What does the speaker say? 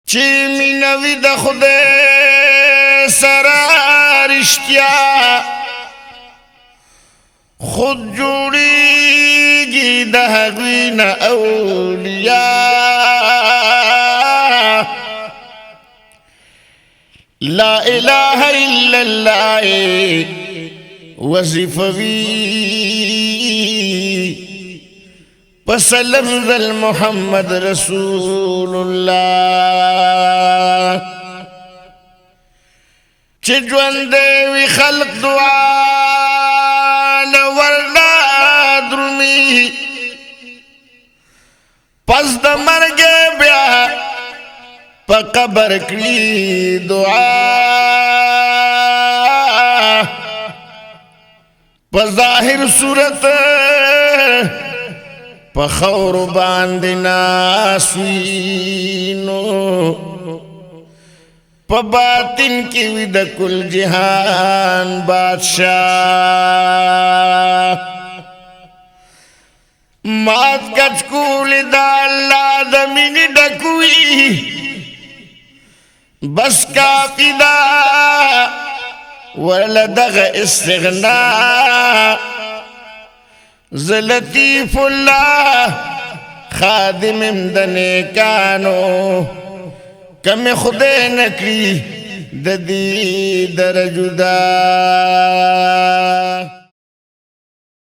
چې مینوي د خدای سره رښتیا خود جوړیږي د هغوی نه اولیاء لا اله الا الله وظیفوي پس لفظ المحمد رسول الله چې ژوند وي خلق دعا لورنا درومي پس د مرګ بیا په قبر کړي دعا په ظاهر صورت په خور باندې ناسوینو په باطن کې وي د کل جهان بادشاہ مات کچ کول دا الله د مینې ډکوي بس کافی دا ولدغه استغنا لطیف الله خادم د نیکانو کم خدای نکړي د دې در جدا